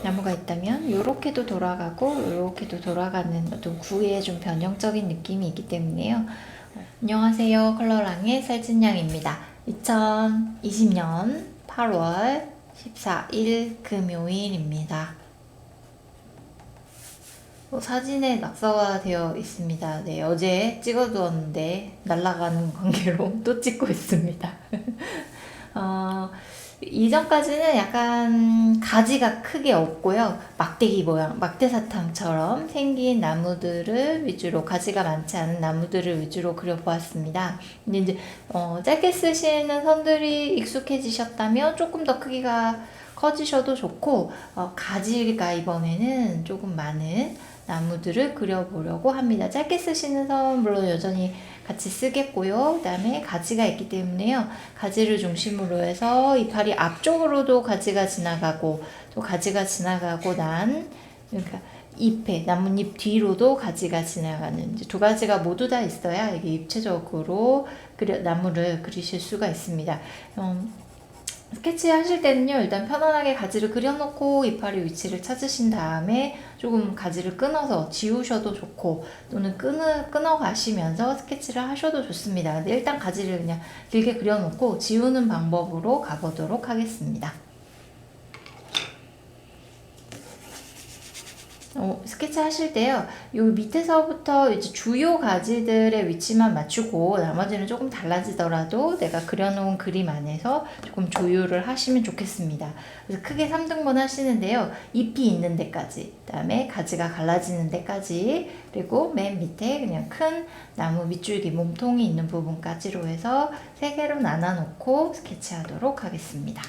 나무가 있다면 이렇게도 돌아가고 이렇게도 돌아가는 어떤 구의 좀 변형적인 느낌이 있기 때문에요. 안녕하세요. 컬러랑의 살진양입니다. 2020년 8월 14일 금요일입니다. 사진에 낙서가 되어 있습니다. 네, 어제 찍어두었는데 날아가는 관계로 또 찍고 있습니다. 어, 이전까지는 약간 가지가 크게 없고요. 막대기 모양, 막대사탕처럼 생긴 나무들을 위주로, 가지가 많지 않은 나무들을 위주로 그려보았습니다. 근데 이제 짧게 쓰시는 선들이 익숙해지셨다면 조금 더 크기가 커지셔도 좋고, 가지가 이번에는 조금 많은 나무들을 그려보려고 합니다. 짧게 쓰시는 선 물론 여전히 같이 쓰겠고요. 그 다음에 가지가 있기 때문에요. 가지를 중심으로 해서 이파리 앞쪽으로도 가지가 지나가고, 또 가지가 지나가고 그러니까 잎에, 나뭇잎 뒤로도 가지가 지나가는 이제 두 가지가 모두 다 있어야 이게 입체적으로 나무를 그리실 수가 있습니다. 스케치 하실 때는요, 일단 편안하게 가지를 그려놓고 이파리 위치를 찾으신 다음에 조금 가지를 끊어서 지우셔도 좋고, 또는 끊어 가시면서 스케치를 하셔도 좋습니다. 근데 일단 가지를 그냥 길게 그려놓고 지우는 방법으로 가보도록 하겠습니다. 스케치 하실 때요, 요 밑에서부터 이제 주요 가지들의 위치만 맞추고 나머지는 조금 달라지더라도 내가 그려놓은 그림 안에서 조금 조율을 하시면 좋겠습니다. 그래서 크게 3등분 하시는데요, 잎이 있는 데까지, 그 다음에 가지가 갈라지는 데까지, 그리고 맨 밑에 그냥 큰 나무 밑줄기 몸통이 있는 부분까지로 해서 3개로 나눠 놓고 스케치 하도록 하겠습니다.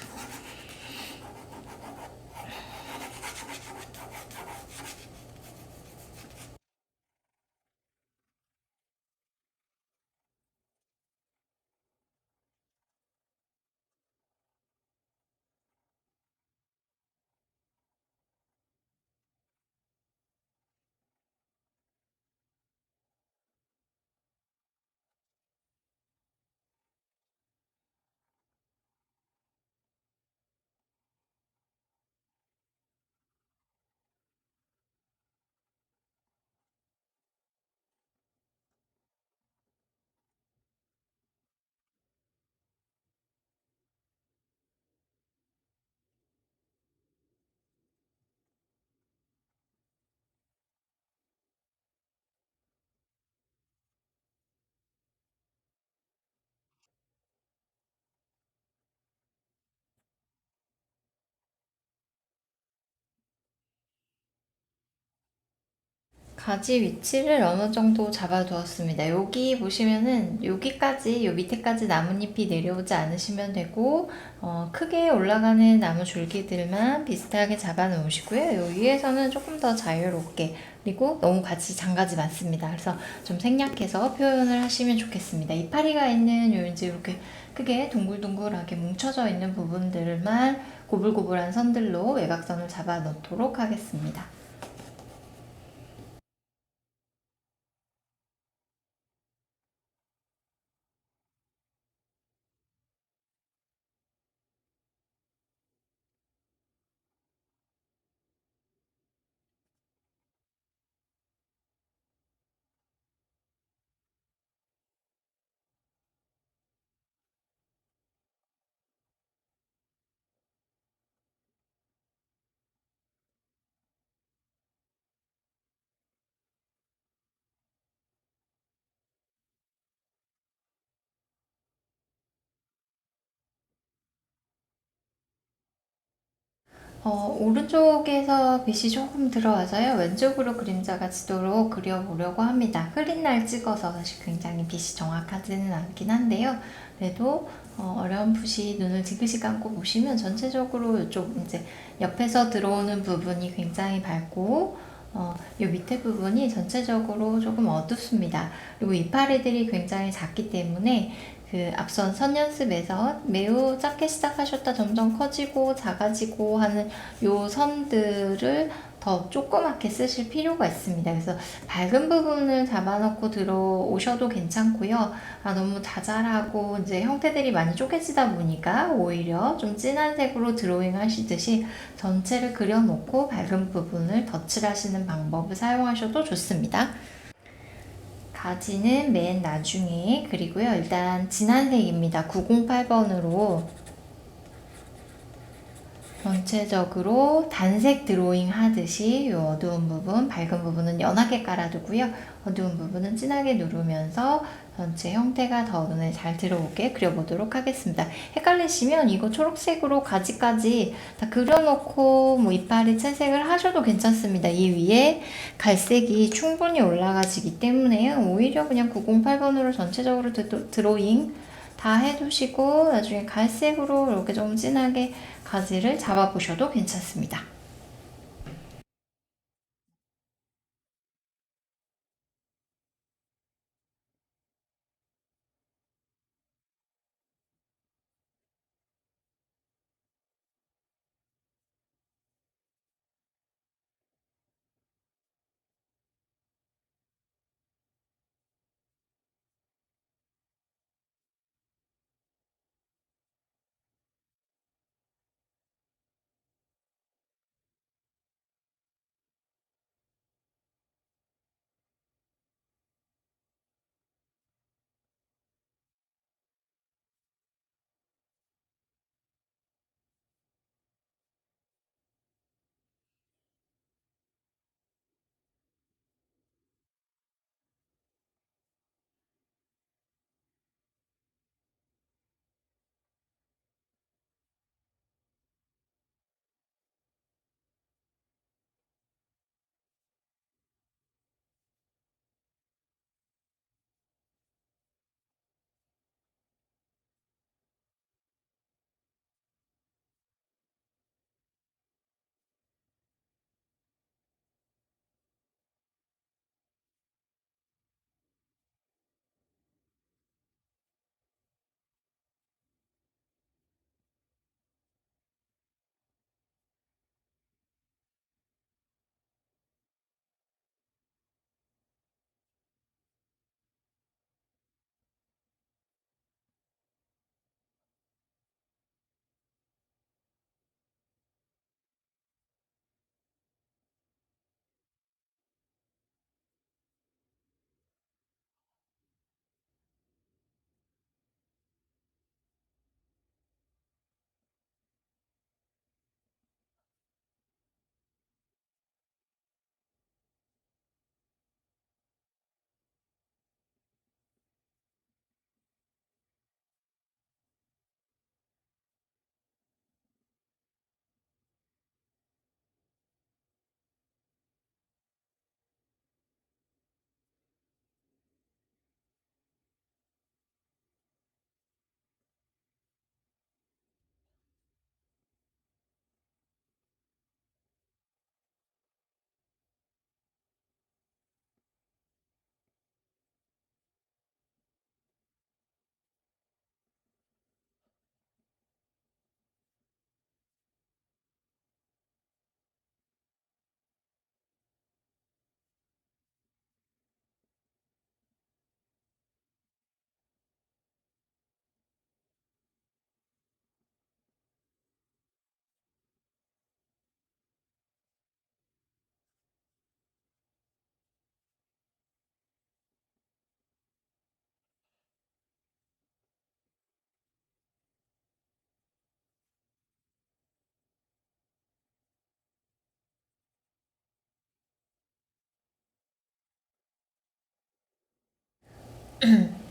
가지 위치를 어느 정도 잡아두었습니다. 여기 보시면은 여기까지, 요 밑에까지 나뭇잎이 내려오지 않으시면 되고, 크게 올라가는 나무 줄기들만 비슷하게 잡아 놓으시고요. 요 위에서는 조금 더 자유롭게, 그리고 너무 같이 장가지 많습니다. 그래서 좀 생략해서 표현을 하시면 좋겠습니다. 이파리가 있는 요 이제 이렇게 크게 동글동글하게 뭉쳐져 있는 부분들만 고불고불한 선들로 외곽선을 잡아 놓도록 하겠습니다. 오른쪽에서 빛이 조금 들어와서요, 왼쪽으로 그림자가 지도록 그려보려고 합니다. 흐린 날 찍어서 사실 굉장히 빛이 정확하지는 않긴 한데요. 그래도 어렴풋이 눈을 지그시 감고 보시면 전체적으로 이쪽 이제 옆에서 들어오는 부분이 굉장히 밝고, 이 밑에 부분이 전체적으로 조금 어둡습니다. 그리고 이파리들이 굉장히 작기 때문에 그 앞선 선 연습에서 매우 작게 시작하셨다 점점 커지고 작아지고 하는 요 선들을 더 조그맣게 쓰실 필요가 있습니다. 그래서 밝은 부분을 잡아놓고 들어오셔도 괜찮고요. 너무 자잘하고 이제 형태들이 많이 쪼개지다 보니까 오히려 좀 진한 색으로 드로잉 하시듯이 전체를 그려놓고 밝은 부분을 덧칠하시는 방법을 사용하셔도 좋습니다. 가지는 맨 나중에 그리고요. 일단 진한 색입니다. 908번으로 전체적으로 단색 드로잉 하듯이 이 어두운 부분, 밝은 부분은 연하게 깔아두고요. 어두운 부분은 진하게 누르면서 전체 형태가 더 눈에 잘 들어오게 그려보도록 하겠습니다. 헷갈리시면 이거 초록색으로 가지까지 다 그려놓고 뭐 이파리 채색을 하셔도 괜찮습니다. 이 위에 갈색이 충분히 올라가지기 때문에 오히려 그냥 908번으로 전체적으로 드로잉 다 해두시고 나중에 갈색으로 이렇게 좀 진하게 가지를 잡아보셔도 괜찮습니다.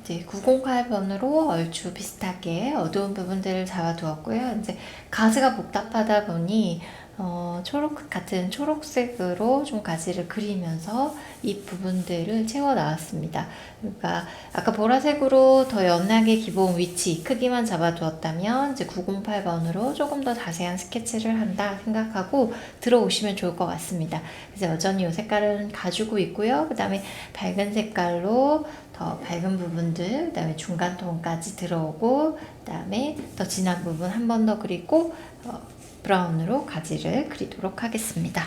이제 908번으로 얼추 비슷하게 어두운 부분들을 잡아두었고요. 이제 가지가 복잡하다 보니 초록 같은 초록색으로 좀 가지를 그리면서 이 부분들을 채워 나왔습니다. 그러니까 아까 보라색으로 더 연하게 기본 위치 크기만 잡아두었다면 이제 908번으로 조금 더 자세한 스케치를 한다 생각하고 들어오시면 좋을 것 같습니다. 그래서 여전히 이 색깔은 가지고 있고요. 그 다음에 밝은 색깔로 더 밝은 부분들, 그 다음에 중간 톤까지 들어오고, 그 다음에 더 진한 부분 한 번 더 그리고 브라운으로 가지를 그리도록 하겠습니다.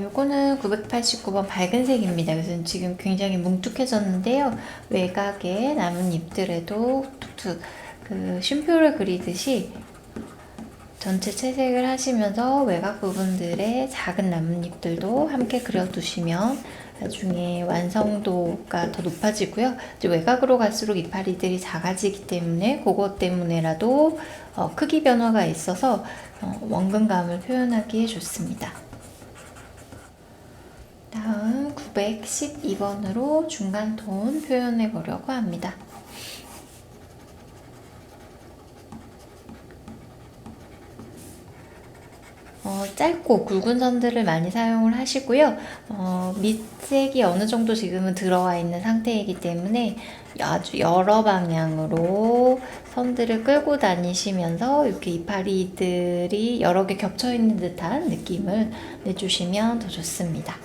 요거는 989번 밝은 색입니다. 그래서 지금 굉장히 뭉툭해졌는데요. 외곽에 나뭇잎들에도 툭툭 쉼표를 그리듯이 전체 채색을 하시면서 외곽 부분들의 작은 나뭇잎들도 함께 그려두시면 나중에 완성도가 더 높아지고요. 이제 외곽으로 갈수록 이파리들이 작아지기 때문에 그것 때문에라도 크기 변화가 있어서 원근감을 표현하기에 좋습니다. 다음 912번으로 중간 톤 표현해 보려고 합니다. 짧고 굵은 선들을 많이 사용을 하시고요. 밑색이 어느 정도 지금은 들어와 있는 상태이기 때문에 아주 여러 방향으로 선들을 끌고 다니시면서 이렇게 이파리들이 여러 개 겹쳐 있는 듯한 느낌을 내주시면 더 좋습니다.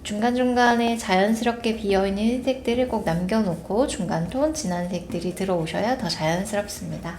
중간중간에 자연스럽게 비어있는 흰색들을 꼭 남겨놓고 중간톤 진한 색들이 들어오셔야 더 자연스럽습니다.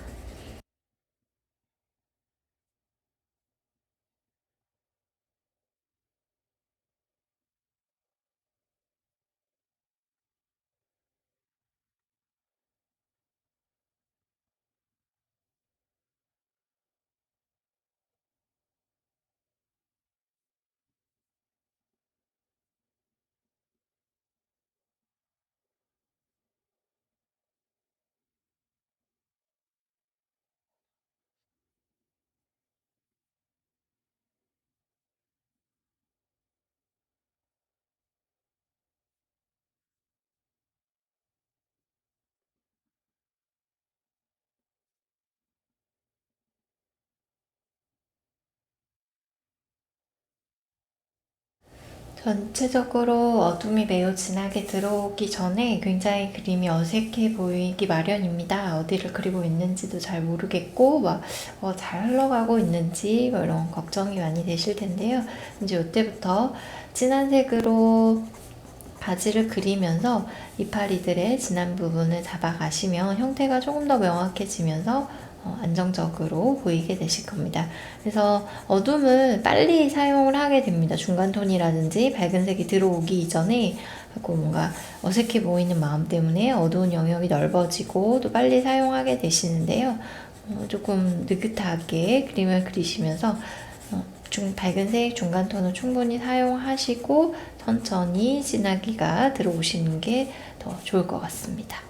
전체적으로 어둠이 매우 진하게 들어오기 전에 굉장히 그림이 어색해 보이기 마련입니다. 어디를 그리고 있는지도 잘 모르겠고 잘 흘러가고 있는지 이런 걱정이 많이 되실 텐데요. 이제 이때부터 진한 색으로 바지를 그리면서 이파리들의 진한 부분을 잡아가시면 형태가 조금 더 명확해지면서 안정적으로 보이게 되실 겁니다. 그래서 어둠을 빨리 사용을 하게 됩니다. 중간 톤이라든지 밝은 색이 들어오기 이전에 뭔가 어색해 보이는 마음 때문에 어두운 영역이 넓어지고 또 빨리 사용하게 되시는데요. 조금 느긋하게 그림을 그리시면서 밝은 색 중간 톤을 충분히 사용하시고 천천히 진하기가 들어오시는 게 더 좋을 것 같습니다.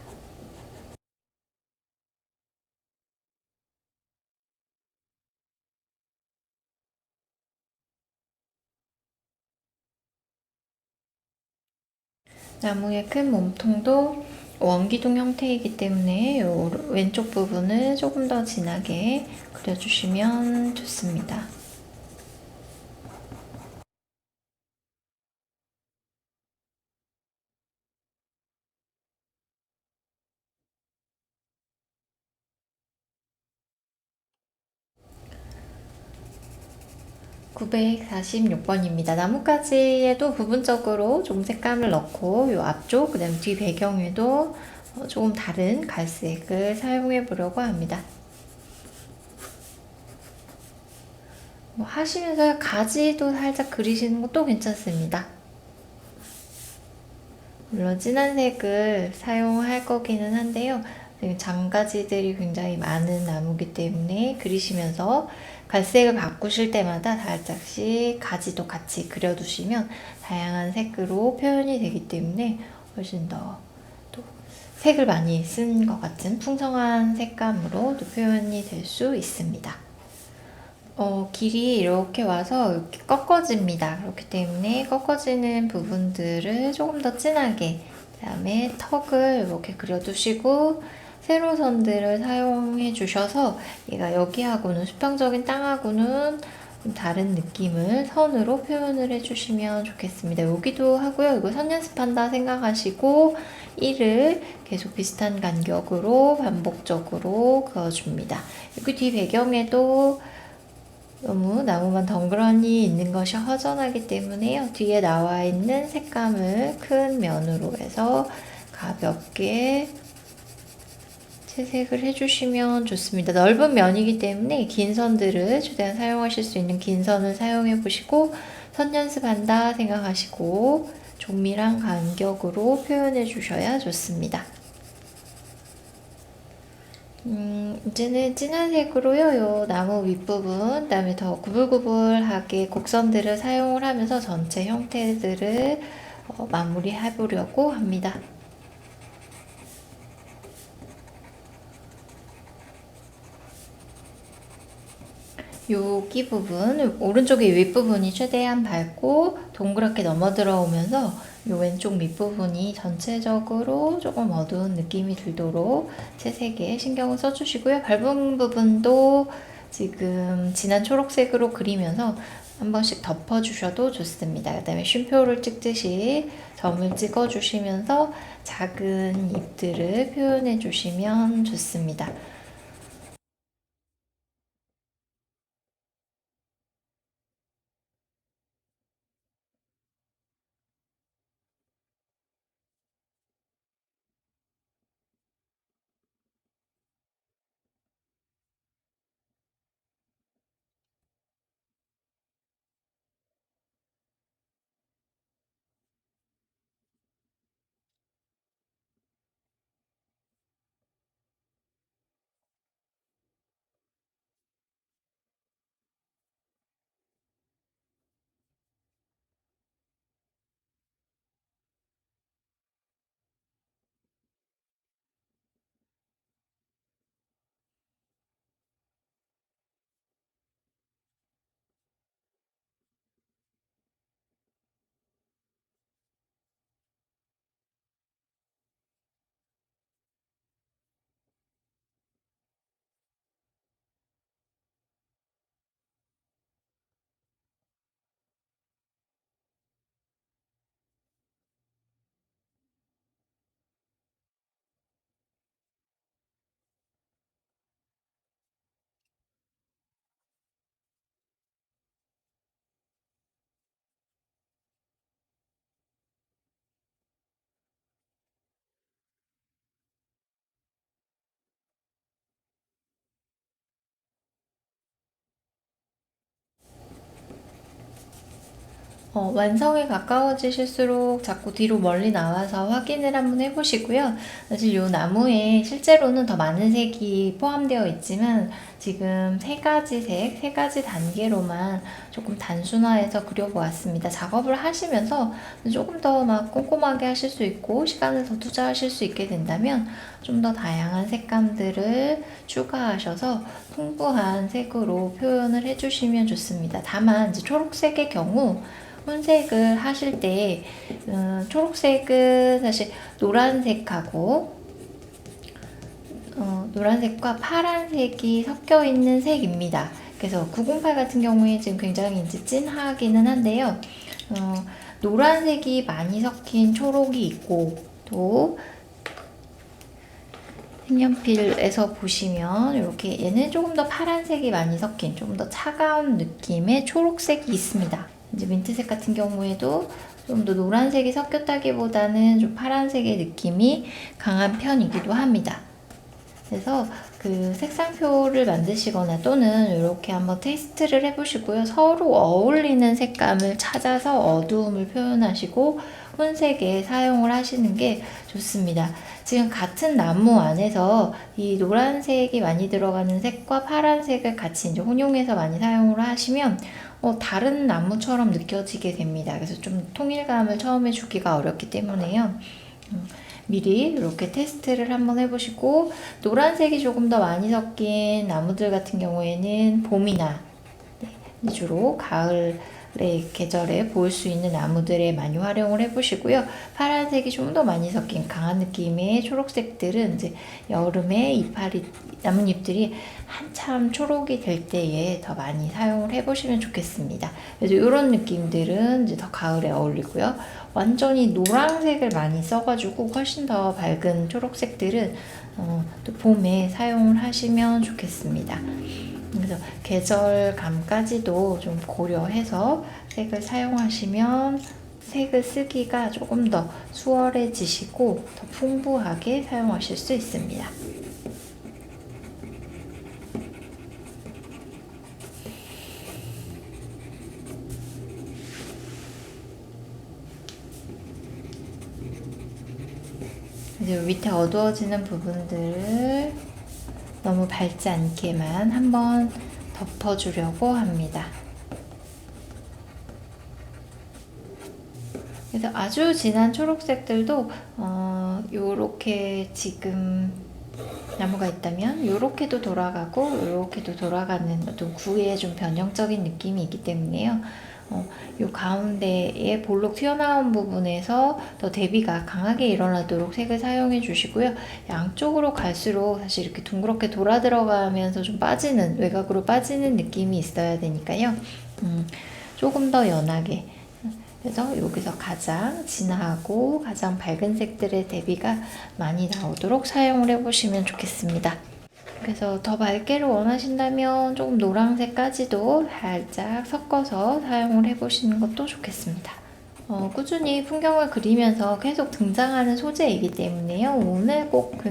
나무의 큰 몸통도 원기둥 형태이기 때문에 요 왼쪽 부분을 조금 더 진하게 그려주시면 좋습니다. 946번입니다. 나뭇가지에도 부분적으로 좀 색감을 넣고 요 앞쪽, 그 다음에 뒤 배경에도 조금 다른 갈색을 사용해 보려고 합니다. 하시면서 가지도 살짝 그리시는 것도 괜찮습니다. 물론 진한 색을 사용할 거기는 한데요. 장가지들이 굉장히 많은 나무기 때문에 그리시면서 갈색을 바꾸실 때마다 살짝씩 가지도 같이 그려두시면 다양한 색으로 표현이 되기 때문에 훨씬 더 또 색을 많이 쓴 것 같은 풍성한 색감으로 또 표현이 될 수 있습니다. 길이 이렇게 와서 이렇게 꺾어집니다. 그렇기 때문에 꺾어지는 부분들을 조금 더 진하게, 그 다음에 턱을 이렇게 그려두시고 세로선들을 사용해 주셔서 얘가 여기하고는 수평적인 땅하고는 좀 다른 느낌을 선으로 표현을 해주시면 좋겠습니다. 여기도 하고요. 이거 선 연습한다 생각하시고 1을 계속 비슷한 간격으로 반복적으로 그어줍니다. 여기 뒤 배경에도 너무 나무만 덩그러니 있는 것이 허전하기 때문에요. 뒤에 나와 있는 색감을 큰 면으로 해서 가볍게 채색을 해주시면 좋습니다. 넓은 면이기 때문에 긴 선들을 최대한 사용하실 수 있는 긴 선을 사용해 보시고, 선 연습한다 생각하시고 조밀한 간격으로 표현해 주셔야 좋습니다. 이제는 진한 색으로요, 요 나무 윗부분, 그 다음에 더 구불구불하게 곡선들을 사용을 하면서 전체 형태들을 마무리해 보려고 합니다. 여기 부분, 오른쪽의 윗부분이 최대한 밝고 동그랗게 넘어 들어오면서 이 왼쪽 밑부분이 전체적으로 조금 어두운 느낌이 들도록 채색에 신경을 써주시고요. 밟은 부분도 지금 진한 초록색으로 그리면서 한 번씩 덮어주셔도 좋습니다. 그 다음에 쉼표를 찍듯이 점을 찍어주시면서 작은 잎들을 표현해 주시면 좋습니다. 완성에 가까워지실수록 자꾸 뒤로 멀리 나와서 확인을 한번 해보시고요. 사실 이 나무에 실제로는 더 많은 색이 포함되어 있지만 지금 세 가지 색, 세 가지 단계로만 조금 단순화해서 그려보았습니다. 작업을 하시면서 조금 더 막 꼼꼼하게 하실 수 있고 시간을 더 투자하실 수 있게 된다면 좀 더 다양한 색감들을 추가하셔서 풍부한 색으로 표현을 해주시면 좋습니다. 다만 이제 초록색의 경우 혼색을 하실 때 초록색은 사실 노란색하고 노란색과 파란색이 섞여 있는 색입니다. 그래서 908 같은 경우에 지금 굉장히 이제 진하기는 한데요. 노란색이 많이 섞인 초록이 있고 또 색연필에서 보시면 이렇게 얘는 조금 더 파란색이 많이 섞인 조금 더 차가운 느낌의 초록색이 있습니다. 이제 민트색 같은 경우에도 좀 더 노란색이 섞였다기보다는 좀 파란색의 느낌이 강한 편이기도 합니다. 그래서 그 색상표를 만드시거나 또는 이렇게 한번 테스트를 해보시고요. 서로 어울리는 색감을 찾아서 어두움을 표현하시고 혼색에 사용을 하시는 게 좋습니다. 지금 같은 나무 안에서 이 노란색이 많이 들어가는 색과 파란색을 같이 이제 혼용해서 많이 사용을 하시면 다른 나무처럼 느껴지게 됩니다. 그래서 좀 통일감을 처음에 주기가 어렵기 때문에요. 미리 이렇게 테스트를 한번 해보시고 노란색이 조금 더 많이 섞인 나무들 같은 경우에는 봄이나 주로 가을의 계절에 볼 수 있는 나무들에 많이 활용을 해보시고요. 파란색이 좀 더 많이 섞인 강한 느낌의 초록색들은 이제 여름에 이파리 나뭇잎들이 한참 초록이 될 때에 더 많이 사용을 해보시면 좋겠습니다. 그래서 이런 느낌들은 이제 더 가을에 어울리고요. 완전히 노란색을 많이 써가지고 훨씬 더 밝은 초록색들은 또 봄에 사용을 하시면 좋겠습니다. 그래서 계절감까지도 좀 고려해서 색을 사용하시면 색을 쓰기가 조금 더 수월해지시고 더 풍부하게 사용하실 수 있습니다. 이제 밑에 어두워지는 부분들을 너무 밝지 않게만 한번 덮어주려고 합니다. 그래서 아주 진한 초록색들도 요렇게 지금 나무가 있다면 요렇게도 돌아가고 요렇게도 돌아가는 어떤 구의 좀 변형적인 느낌이 있기 때문에요. 요 가운데에 볼록 튀어나온 부분에서 더 대비가 강하게 일어나도록 색을 사용해 주시고요. 양쪽으로 갈수록 사실 이렇게 둥그렇게 돌아 들어가면서 좀 빠지는, 외곽으로 빠지는 느낌이 있어야 되니까요. 조금 더 연하게. 그래서 여기서 가장 진하고 가장 밝은 색들의 대비가 많이 나오도록 사용을 해보시면 좋겠습니다. 그래서 더 밝게를 원하신다면 조금 노란색까지도 살짝 섞어서 사용을 해보시는 것도 좋겠습니다. 꾸준히 풍경을 그리면서 계속 등장하는 소재이기 때문에요. 오늘 꼭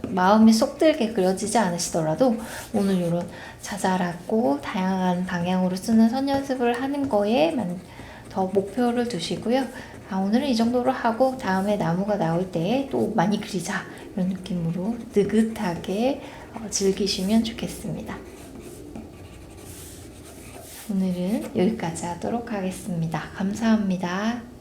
마음에 쏙 들게 그려지지 않으시더라도 오늘 이런 자잘하고 다양한 방향으로 쓰는 선 연습을 하는 거에 더 목표를 두시고요. 오늘은 이 정도로 하고 다음에 나무가 나올 때 또 많이 그리자 이런 느낌으로 느긋하게 즐기시면 좋겠습니다. 오늘은 여기까지 하도록 하겠습니다. 감사합니다.